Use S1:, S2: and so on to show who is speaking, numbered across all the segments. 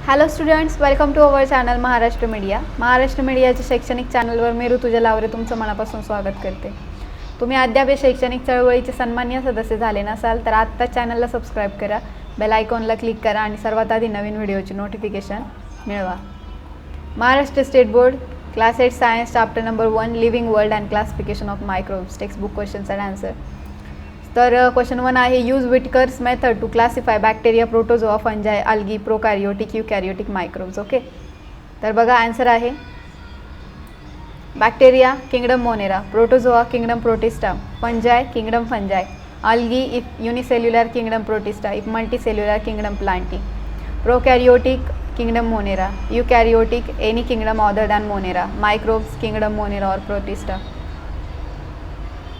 S1: Hello students, welcome to our channel Maharashtra media. Maharashtra मीडियाच्या शैक्षणिक चॅनलवर मी ऋतुजा लावरे तुमचं मनापासून स्वागत करते. तुम्ही अद्याप या शैक्षणिक चळवळीचे सन्माननीय सदस्य झाले नसाल तर आत्ता चॅनलला सबस्क्राईब करा, बेल आयकॉनला क्लिक करा आणि सर्वात आधी नवीन व्हिडिओची नोटिफिकेशन मिळवा. Maharashtra state board class 8 science chapter number 1 living world and classification of microbes textbook questions and answer. तर क्वेश्चन 1 आहे, use Whittaker's method to classify bacteria, protozoa, fungi, algae, prokaryotic, eukaryotic microbes. Okay, तर बघा answer आहे bacteria kingdom Monera, protozoa kingdom Protista, fungi kingdom fungi, algae if unicellular kingdom Protista, if multicellular kingdom Plantae, prokaryotic kingdom Monera, eukaryotic any kingdom other than Monera, microbes kingdom Monera और protista.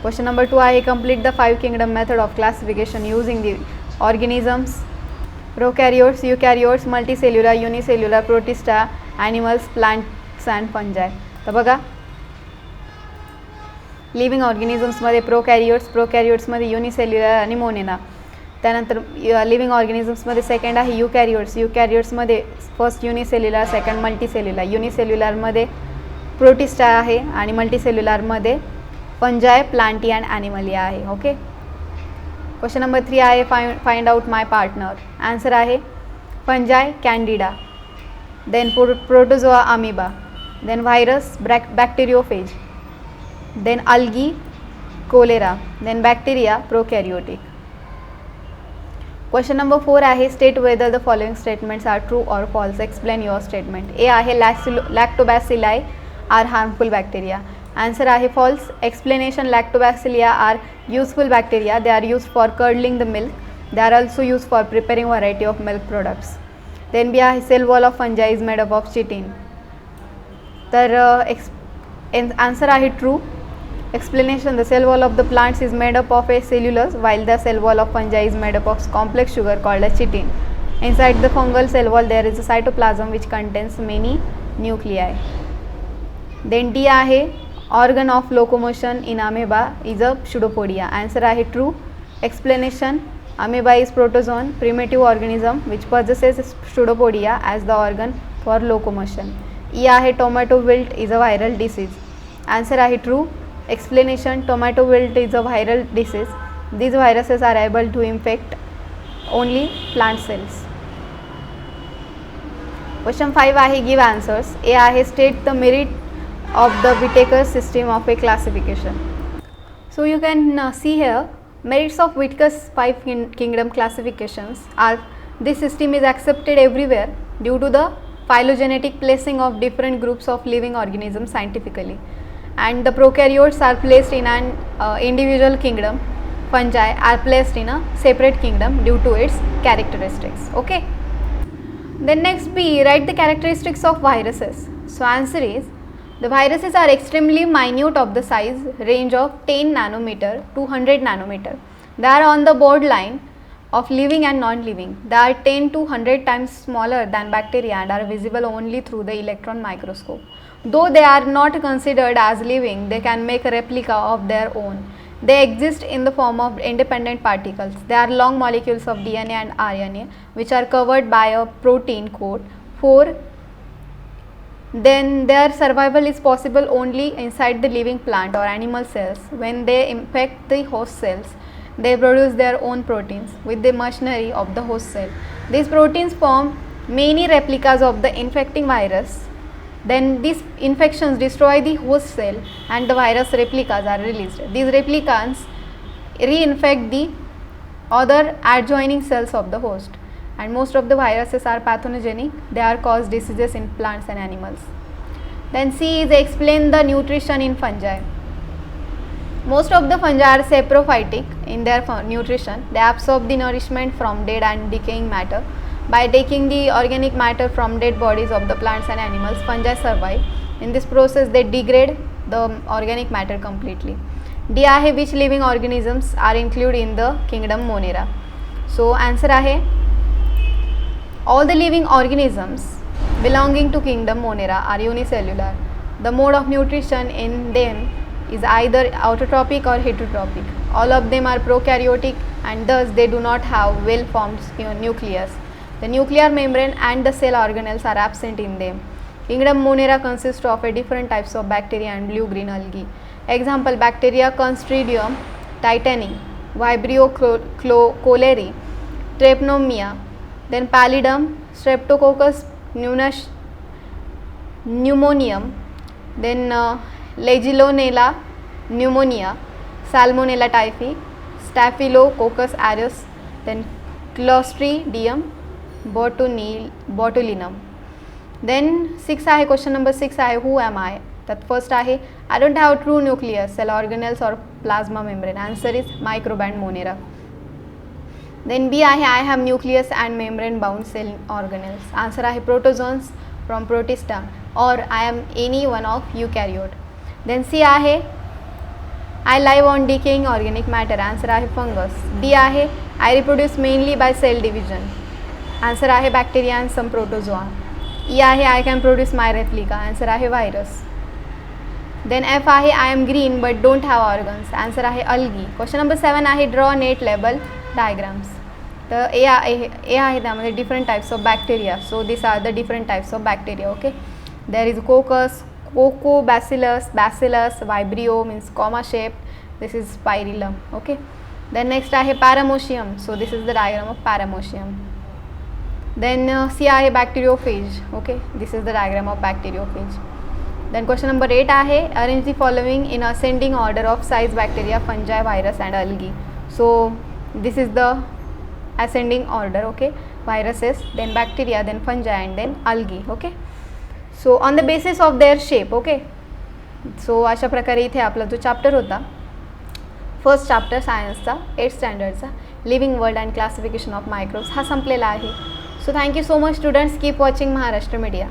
S1: Question number 2 आहे, complete the 5 kingdom method of classification using the organisms, prokaryotes, eukaryotes, multicellular, unicellular, protista, animals, plants and fungi. तर बघा living ऑर्गॅनिझम्समध्ये प्रोकॅरियोट्समध्ये unicellular आणि Monera. त्यानंतर living ऑर्गॅनिझम्समध्ये second आहे युकॅरियोट्समध्ये फर्स्ट युनिसेल्युलर, सेकंड मल्टीसेल्युलर. युनिसेल्युलरमध्ये प्रोटिस्टा आहे आणि मल्टीसेल्युलरमध्ये फंजाय, प्लांटी अँड ॲनिमलिया आहे. ओके, क्वेश्चन नंबर 3 आहे, find out my partner. Answer आहे fungi Candida, then protozoa amoeba, then virus bacteriophage, then algae chlorella, then bacteria prokaryotic. Question number 4 आहे, state whether the following statements are true और false, explain your statement. A आहे lactobacilli are harmful bacteria. Answer आहे false. Explanation, lactobacillia are useful bacteria. They are used for curdling the milk. They are also used for preparing variety of milk products. Then B आहे cell wall of fungi is made up of chitin. तर answer आहे true. Explanation, the cell wall of the plants is made up of a cellulose while the cell wall of fungi is made up of complex sugar called as chitin. Inside the fungal cell wall there is a cytoplasm which contains many nuclei. Then D आहे organ of locomotion in amoeba is a pseudopodia. Answer आहे true. Explanation, amoeba is protozoan primitive organism which possesses pseudopodia as the organ for locomotion. E आहे tomato wilt is a viral disease. Answer आहे true. Explanation, tomato wilt is a viral disease. These viruses are able to infect only plant cells. Question 5 आहे, give answers. A आहे state the merit of the Whittaker system of a classification. So you can see here merits of Whittaker's 5 kingdom classifications are this system is accepted everywhere due to the phylogenetic placing of different groups of living organisms scientifically, and the prokaryotes are placed in an individual kingdom, fungi are placed in a separate kingdom due to its characteristics. Okay, then next B, write the characteristics of viruses. So answer is the viruses are extremely minute of the size range of 10 nanometer to 100 nanometer. They are on the borderline of living and non-living. They are 10 to 100 times smaller than bacteria and are visible only through the electron microscope. Though they are not considered as living, they can make a replica of their own. They exist in the form of independent particles. They are long molecules of DNA and RNA which are covered by a protein coat. Then their survival is possible only inside the living plant or animal cells. When they infect the host cells, they produce their own proteins with the machinery of the host cell. These proteins form many replicas of the infecting virus. Then these infections destroy the host cell and the virus replicas are released. These replicants reinfect the other adjoining cells of the host. And most of the viruses are pathogenic. They are cause diseases in plants and animals. Then C is explain the nutrition in fungi. Most of the fungi are saprophytic in their nutrition. They absorb the nourishment from dead and decaying matter. By taking the organic matter from dead bodies of the plants and animals, fungi survive. In this process they degrade the organic matter completely. D आहे which living organisms are included in the kingdom Monera. So answer आहे all the living organisms belonging to kingdom Monera are unicellular. The mode of nutrition in them is either autotrophic or heterotrophic. All of them are prokaryotic and thus they do not have well formed nucleus. The nuclear membrane and the cell organelles are absent in them. Kingdom Monera consists of a different types of bacteria and blue-green algae. Example: bacteria Clostridium titani, Vibrio cholerae, Treponema, then Pallidum, Streptococcus pneumonium, then Legionella pneumonia, Salmonella typhi, Staphylococcus aureus, then Clostridium botulinum. Then 6 आहे, question number 6 आहे, हू M I. त्यात first आहे, I don't have true nucleus, cell organelles और plasma membrane. Answer is microbe and Monera. Then B आहे, I have nucleus and membrane bound cell organelles. Answer आहे protozoans from Protista और I am any one of eukaryote. Then C आहे, I live on decaying organic matter. Answer आहे fungus. D आहे, I reproduce mainly by cell division. Answer आहे bacteria and some protozoa. E आहे, I can produce my replica. Answer आहे virus. Then F आहे, I am green but don't have organs. Answer आहे algae. Question number 7 आहे, draw net label diagrams. तर A आहे त्यामध्ये different types of bacteria. So this are the different types of bacteria. Okay, there is coccus, coccobacillus, vibrio means comma shape, this is spirillum. Okay, then next आहे paramecium. So this is the diagram of paramecium. Then C आहे bacteriophage. Okay, this is the diagram of bacteriophage. Then question number 8 आहे, arrange the following in ascending order of size: bacteria, fungi, virus and algae. So this is the ascending order. Okay, viruses, then bacteria, then fungi and then algae. Okay, so on the basis of their shape. Okay, so अशा प्रकारे इथे आपला जो chapter होता, first chapter सायन्सचा 8th स्टँडर्डचा, living world and classification of microbes, हा संपलेला आहे. So thank you so much students, keep watching Maharashtra Media.